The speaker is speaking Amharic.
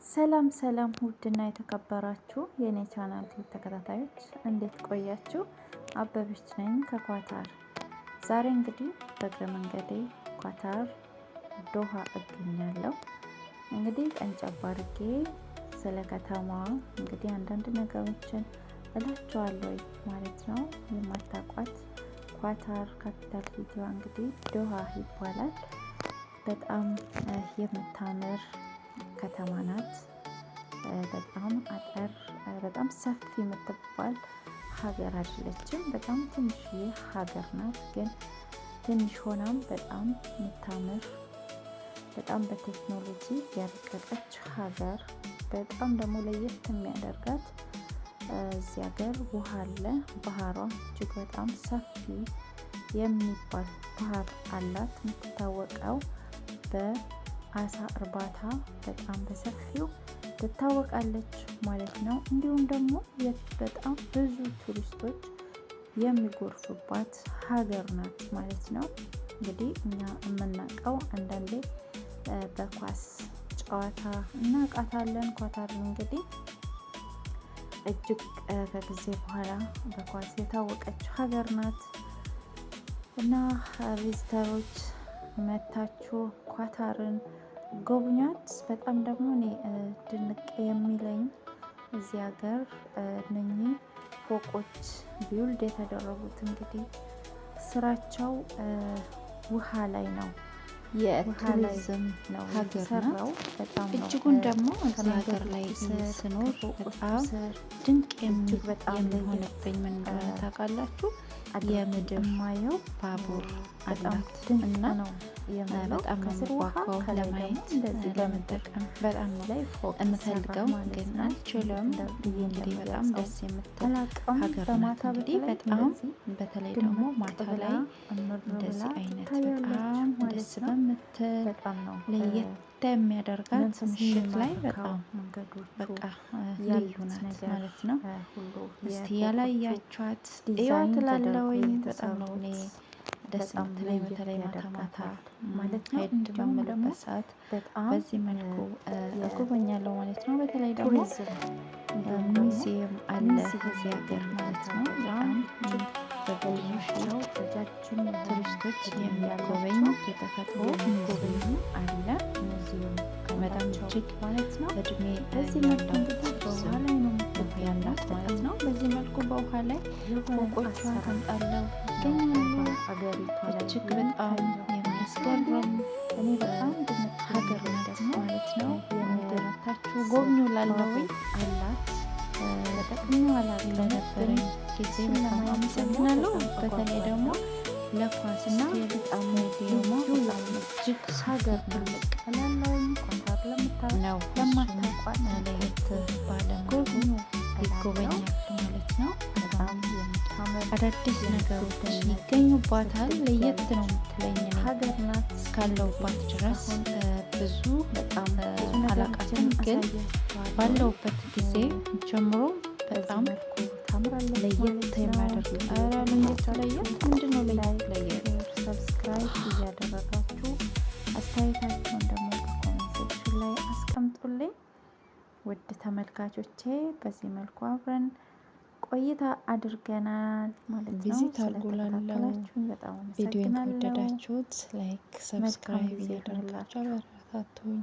ሰላም ሰላም ውድና የተከበራችሁ የኔ ቻናል ተከታታዮች እንዴት ቆያችሁ? አበበች ነኝ ከኳታር። ዛሬ እንግዲህ በእግረ መንገዴ ኳታር ዶሃ እገኛለሁ። እንግዲህ ቀንጨብ አድርጌ ስለ ከተማዋ እንግዲህ አንዳንድ ነገሮችን እላችኋለሁ ማለት ነው። የማታውቋት ኳታር ካፒታል ሲቲዋ እንግዲህ ዶሃ ይባላል። በጣም የምታምር ከተማ ናት። በጣም አጠር በጣም ሰፊ የምትባል ሀገር አይደለችም። በጣም ትንሽዬ ሀገር ናት። ግን ትንሽ ሆናም በጣም የምታምር በጣም በቴክኖሎጂ ያረቀቀች ሀገር። በጣም ደግሞ ለየት የሚያደርጋት እዚህ ሀገር ውሃ አለ። ባህሯ እጅግ በጣም ሰፊ የሚባል ባህር አላት። የምትታወቀው በአሳ እርባታ በጣም በሰፊው ትታወቃለች ማለት ነው። እንዲሁም ደግሞ በጣም ብዙ ቱሪስቶች የሚጎርፉባት ሀገር ናት ማለት ነው። እንግዲህ እኛ የምናውቀው አንዳንዴ በኳስ ጨዋታ እናውቃታለን። ኳታርን እንግዲህ እጅግ ከጊዜ በኋላ በኳስ የታወቀች ሀገር ናት እና ቪዚተሮች መታችሁ ኳታርን ጎብኟት። በጣም ደግሞ እኔ ድንቅ የሚለኝ እዚህ ሀገር እነኚህ ፎቆች ቢውልድ የተደረጉት እንግዲህ ስራቸው ውሃ ላይ ነው። የቱሪዝም ነው ሀገር በጣም እጅጉን ደግሞ እዚህ ሀገር ላይ ስኖር በጣም ድንቅ የሚሆንብኝ ምን እንደሆነ ታውቃላችሁ? የምድር ማየው ባቡር አላት እና በጣም የምጓጓው ለማየት ለመጠቀም በጣም ላይ የምፈልገው ግን አልችልም። እንግዲህ በጣም ደስ የምትል ሀገር ናት። እንግዲህ በጣም በተለይ ደግሞ ማታ ላይ እንደዚህ አይነት በጣም ደስ በምትል ለየት የሚያደርጋት ምሽት ላይ በጣም በቃ ልዩ ናት ማለት ነው። እስቲ ያላያችኋት እዩዋት እላለሁኝ። በጣም ነው እኔ ደስ የምትለኝ በተለይ ማታ ማታ ማለት ነው። ሄድ በምልበት ሰዓት በዚህ መልኩ እጎበኛለሁ ማለት ነው። በተለይ ደግሞ ሙዚየም አለ እዚህ ሀገር ማለት ነው። በጣም በብዙ ረጃጅም ቱሪስቶች የሚጎበኝ የተፈጥሮ ጎበኙ አለ ሙዚየም በጣም እጅግ ማለት ነው። እድሜ በዚህ መልኩ እንግዲህ በውሃ ላይ ነው ያላት ማለት ነው። በዚህ መልኩ በውሃ ላይ ፎቆቿ ተንጣለው ይገኛሉ። እጅግ በጣም የሚያስገርም እኔ በጣም ሀገር ናት ማለት ነው። የምድረታችሁ ጎብኙ ላለሁኝ አላት በጠቅሞ ለነበረኝ ጊዜ በጣም አመሰግናለሁ። በተለይ ደግሞ ለኳስና በጣም ደግሞ እጅግ ሀገር ትልቅ ላለሁኝ ኳታር ለማታውቋት ለየት ባለ ጎብኙ ይጎበኛሉ ማለት ነው። በጣም አዳዲስ ነገሮች ይገኙባታል። ለየት ነው የምትለኝ ሀገር ናት እስካለሁባት ድረስ ብዙ በጣም አላቃትም። ግን ባለሁበት ጊዜ ጀምሮ በጣም ለየት የሚያደርግ ለየት ለየት ምንድነው ለየት ሰብስክራይብ እያደረጋችሁ አስተያየታችሁን ደግሞ በኮሜንት ሴክሽን ላይ አስቀምጡልኝ። ውድ ተመልካቾቼ በዚህ መልኩ አብረን ቆይታ አድርገናል ማለት ነው። ቪዚት አድርጉላችሁ በጣም ቪዲዮን ከወደዳችሁት ላይክ ሰብስክራይብ እያደረጋችሁ አበረታቱኝ።